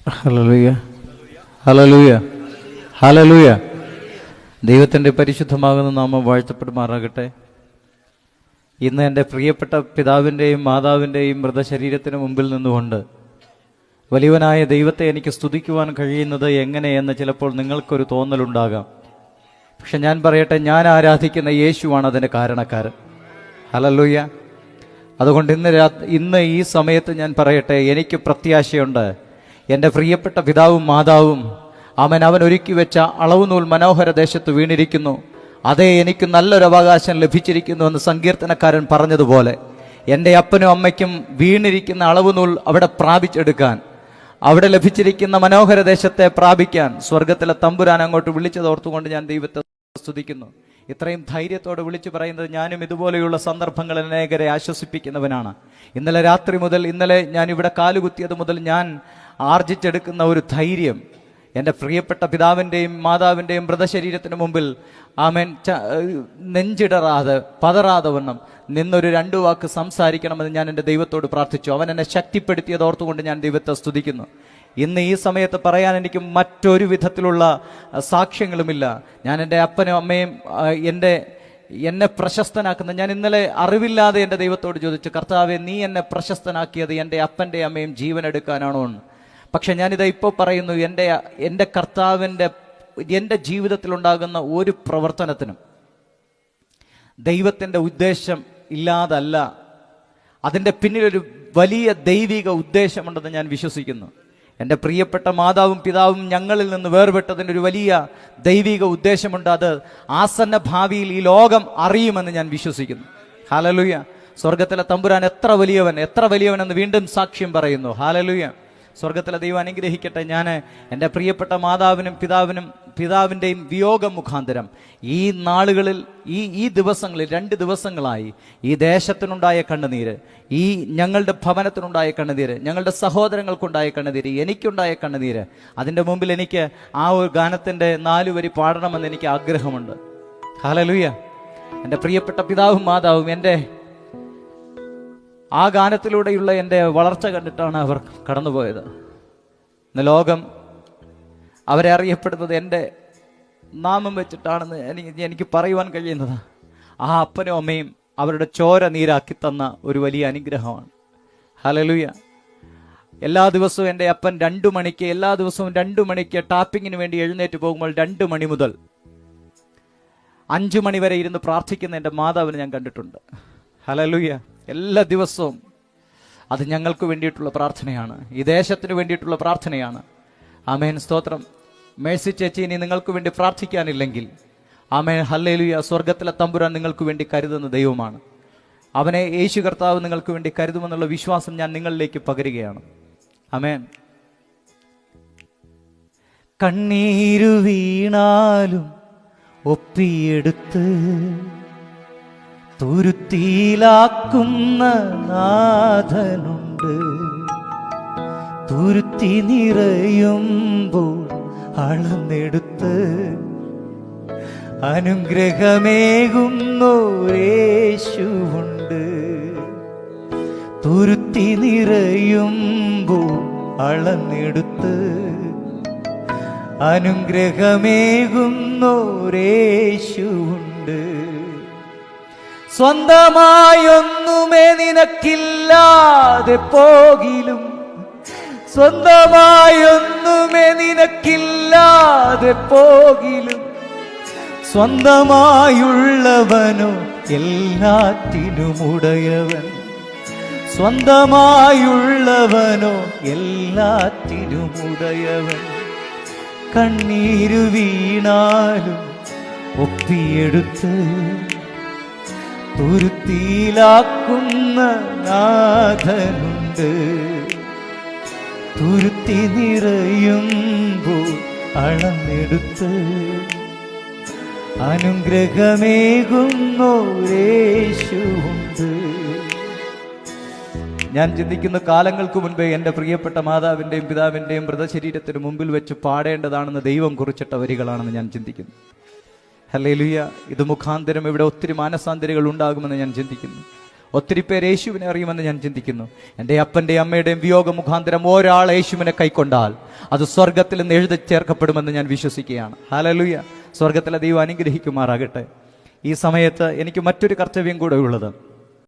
Hallelujah, hallelujah, hallelujah. ദൈവത്തിൻ്റെ പരിശുദ്ധമാകുന്ന നാമം വാഴ്ത്തപ്പെടുമാറാകട്ടെ. ഇന്ന് എൻ്റെ പ്രിയപ്പെട്ട പിതാവിൻ്റെയും മാതാവിൻ്റെയും മൃതശരീരത്തിന് മുമ്പിൽ നിന്നുകൊണ്ട് വലിയവനായ ദൈവത്തെ എനിക്ക് സ്തുതിക്കുവാൻ കഴിയുന്നത് എങ്ങനെയെന്ന് ചിലപ്പോൾ നിങ്ങൾക്കൊരു തോന്നലുണ്ടാകാം. പക്ഷെ ഞാൻ പറയട്ടെ, ഞാൻ ആരാധിക്കുന്ന യേശുവാണ് അതിൻ്റെ കാരണക്കാരൻ. ഹല്ലേലൂയ. അതുകൊണ്ട് ഇന്ന് ഈ സമയത്ത് ഞാൻ പറയട്ടെ, എനിക്ക് പ്രത്യാശയുണ്ട്. എൻ്റെ പ്രിയപ്പെട്ട പിതാവും മാതാവും അവൻ ഒരുക്കി വെച്ച അളവുനൂൽ മനോഹര ദേശത്ത് വീണിരിക്കുന്നു. അതേ, എനിക്ക് നല്ലൊരു അവകാശം ലഭിച്ചിരിക്കുന്നു എന്ന് സങ്കീർത്തനക്കാരൻ പറഞ്ഞതുപോലെ എൻ്റെ അപ്പനും അമ്മയ്ക്കും വീണിരിക്കുന്ന അളവുനൂൽ അവിടെ പ്രാപിച്ചെടുക്കാൻ, അവിടെ ലഭിച്ചിരിക്കുന്ന മനോഹര ദേശത്തെ പ്രാപിക്കാൻ സ്വർഗത്തിലെ തമ്പുരാൻ അങ്ങോട്ട് വിളിച്ചതോർത്തുകൊണ്ട് ഞാൻ ദൈവത്തെ സ്തുതിക്കുന്നു. ഇത്രയും ധൈര്യത്തോടെ വിളിച്ചു പറയുന്നത് ഞാനും ഇതുപോലെയുള്ള സന്ദർഭങ്ങളിൽ അനേകരെ ആശ്വസിപ്പിക്കുന്നവനാണ്. ഇന്നലെ രാത്രി മുതൽ, ഇന്നലെ ഞാൻ ഇവിടെ കാലുകുത്തിയത് മുതൽ ഞാൻ ആർജിച്ചെടുക്കുന്ന ഒരു ധൈര്യം, എൻ്റെ പ്രിയപ്പെട്ട പിതാവിൻ്റെയും മാതാവിൻ്റെയും മൃതശരീരത്തിന് മുമ്പിൽ ആമേൻ നെഞ്ചിടറാതെ പതറാതെ വണ്ണം നിന്നൊരു 2 വാക്ക് സംസാരിക്കണമെന്ന് ഞാൻ എൻ്റെ ദൈവത്തോട് പ്രാർത്ഥിച്ചു. അവൻ എന്നെ ശക്തിപ്പെടുത്തിയത് ഓർത്തുകൊണ്ട് ഞാൻ ദൈവത്തെ സ്തുതിക്കുന്നു. ഇന്ന് ഈ സമയത്ത് പറയാൻ എനിക്ക് മറ്റൊരു വിധത്തിലുള്ള സാക്ഷ്യങ്ങളുമില്ല. ഞാൻ എൻ്റെ അപ്പനും അമ്മയും എന്നെ പ്രശസ്തനാക്കുന്ന, ഞാൻ ഇന്നലെ അറിവില്ലാതെ എൻ്റെ ദൈവത്തോട് ചോദിച്ചു, കർത്താവെ, നീ എന്നെ പ്രശസ്തനാക്കിയത് എൻ്റെ അപ്പൻ്റെ അമ്മയും ജീവൻ എടുക്കാനാണോ എന്ന്. പക്ഷെ ഞാനിത് ഇപ്പോൾ പറയുന്നു, എൻ്റെ കർത്താവിൻ്റെ എൻ്റെ ജീവിതത്തിലുണ്ടാകുന്ന ഒരു പ്രവർത്തനത്തിനും ദൈവത്തിൻ്റെ ഉദ്ദേശം ഇല്ലാതല്ല. അതിൻ്റെ പിന്നിലൊരു വലിയ ദൈവിക ഉദ്ദേശമുണ്ടെന്ന് ഞാൻ വിശ്വസിക്കുന്നു. എൻ്റെ പ്രിയപ്പെട്ട മാതാവും പിതാവും ഞങ്ങളിൽ നിന്ന് വേർപെട്ടതിന് ഒരു വലിയ ദൈവിക ഉദ്ദേശമുണ്ട്. അത് ആസന്ന ഭാവിയിൽ ഈ ലോകം അറിയുമെന്ന് ഞാൻ വിശ്വസിക്കുന്നു. ഹല്ലേലൂയ. സ്വർഗത്തിലെ തമ്പുരാൻ എത്ര വലിയവനെന്ന് വീണ്ടും സാക്ഷ്യം പറയുന്നു. ഹല്ലേലൂയ. സ്വർഗത്തിലെ ദൈവം അനുഗ്രഹിക്കട്ടെ. ഞാൻ എൻ്റെ പ്രിയപ്പെട്ട മാതാവിനും പിതാവിൻ്റെയും വിയോഗം മുഖാന്തരം ഈ നാളുകളിൽ, ഈ ദിവസങ്ങളിൽ 2 ദിവസങ്ങളായി ഈ ദേശത്തിനുണ്ടായ കണ്ണുനീര്, ഈ ഞങ്ങളുടെ ഭവനത്തിനുണ്ടായ കണ്ണുനീര്, ഞങ്ങളുടെ സഹോദരങ്ങൾക്കുണ്ടായ കണ്ണുനീര്, എനിക്കുണ്ടായ കണ്ണുനീര്, അതിൻ്റെ മുമ്പിൽ എനിക്ക് ആ ഒരു ഗാനത്തിൻ്റെ 4 വരി പാടണമെന്ന് എനിക്ക് ആഗ്രഹമുണ്ട്. ഹല്ലേലൂയ. എൻ്റെ പ്രിയപ്പെട്ട പിതാവും മാതാവും ആ ഗാനത്തിലൂടെയുള്ള എൻ്റെ വളർച്ച കണ്ടിട്ടാണ് അവർ കടന്നുപോയത്. ഇന്ന് ലോകം അവരെ അറിയപ്പെടുന്നത് എൻ്റെ നാമം വെച്ചിട്ടാണെന്ന് എനിക്ക് പറയുവാൻ കഴിയുന്നത് ആ അപ്പനും അമ്മയും അവരുടെ ചോര നീരാക്കി തന്ന ഒരു വലിയ അനുഗ്രഹമാണ്. ഹല്ലേലൂയ. എല്ലാ ദിവസവും എൻ്റെ അപ്പൻ 2 മണിക്ക് ടാപ്പിങ്ങിന് വേണ്ടി എഴുന്നേറ്റ് പോകുമ്പോൾ 2 മണി മുതൽ 5 മണി വരെ ഇരുന്ന് പ്രാർത്ഥിക്കുന്ന എൻ്റെ മാതാവിനെ ഞാൻ കണ്ടിട്ടുണ്ട്. ഹല്ലേലൂയ. എല്ലാ ദിവസവും അത് ഞങ്ങൾക്ക് വേണ്ടിയിട്ടുള്ള പ്രാർത്ഥനയാണ്, ഈ ദേശത്തിന് വേണ്ടിയിട്ടുള്ള പ്രാർത്ഥനയാണ്. ആമേൻ, സ്തോത്രം. മേഴ്സി ചേച്ചി, ഇനി നിങ്ങൾക്ക് വേണ്ടി പ്രാർത്ഥിക്കാനില്ലെങ്കിൽ ആമേൻ, ഹല്ലേലൂയ, സ്വർഗത്തിലെ തമ്പുരാൻ നിങ്ങൾക്ക് വേണ്ടി കരുതുന്ന ദൈവമാണ്. അവനെ യേശു കർത്താവ് നിങ്ങൾക്ക് വേണ്ടി കരുതുമെന്നുള്ള വിശ്വാസം ഞാൻ നിങ്ങളിലേക്ക് പകരുകയാണ്. ആമേൻ. കണ്ണീരു വീണാലും ഒപ്പിയെടുത്ത് തുരുത്തിയിലാക്കുന്ന നാഥനുണ്ട്. തുരുത്തി നിറയുമ്പോൾ അളന്നെടുത്ത് അനുഗ്രഹമേകുന്നോരേശുവുണ്ട്. തുരുത്തി നിറയുമ്പോൾ അളന്നെടുത്ത് അനുഗ്രഹമേകുന്നോരേശുവുണ്ട്. സ്വന്തമായൊന്നുമേ നിനക്കില്ലാതെ പോകിലും, സ്വന്തമായൊന്നുമേ നിനക്കില്ലാതെ പോകിലും, സ്വന്തമായുള്ളവനോ എല്ലാറ്റിനുമുടയവൻ, സ്വന്തമായുള്ളവനോ എല്ലാറ്റിനുമുടയവൻ. കണ്ണീരു വീണാലും ഒപ്പിയെടുത്ത് തുരുത്തിയിലാക്കുന്ന നാഥനുണ്ട്. തുരുത്തി നിറയുമ്പോൾ അളന്നെടുത്ത് അനുഗ്രഹമേകുന്നോരേശുവുണ്ട്. ഞാൻ ചിന്തിക്കുന്ന കാലങ്ങൾക്ക് മുൻപേ എൻ്റെ പ്രിയപ്പെട്ട മാതാവിൻ്റെയും പിതാവിൻ്റെയും മൃതശരീരത്തിന് മുമ്പിൽ വെച്ച് പാടേണ്ടതാണെന്ന് ദൈവം കുറിച്ചിട്ട വരികളാണെന്ന് ഞാൻ ചിന്തിക്കുന്നു. ഹല്ലേലൂയ. ഇത് മുഖാന്തരം ഇവിടെ ഒത്തിരി മാനസാന്തരികൾ ഉണ്ടാകുമെന്ന് ഞാൻ ചിന്തിക്കുന്നു. ഒത്തിരി പേര് യേശുവിനെ അറിയുമെന്ന് ഞാൻ ചിന്തിക്കുന്നു. എൻ്റെ അപ്പൻ്റെയും അമ്മയുടെയും വിയോഗ മുഖാന്തരം ഒരാൾ യേശുവിനെ കൈക്കൊണ്ടാൽ അത് സ്വർഗത്തിൽ നിന്ന് എഴുതി ചേർക്കപ്പെടുമെന്ന് ഞാൻ വിശ്വസിക്കുകയാണ്. ഹല്ലേലൂയ. സ്വർഗത്തിലെ ദൈവം അനുഗ്രഹിക്കുമാറാകട്ടെ. ഈ സമയത്ത് എനിക്ക് മറ്റൊരു കർത്തവ്യം കൂടെ ഉള്ളത്.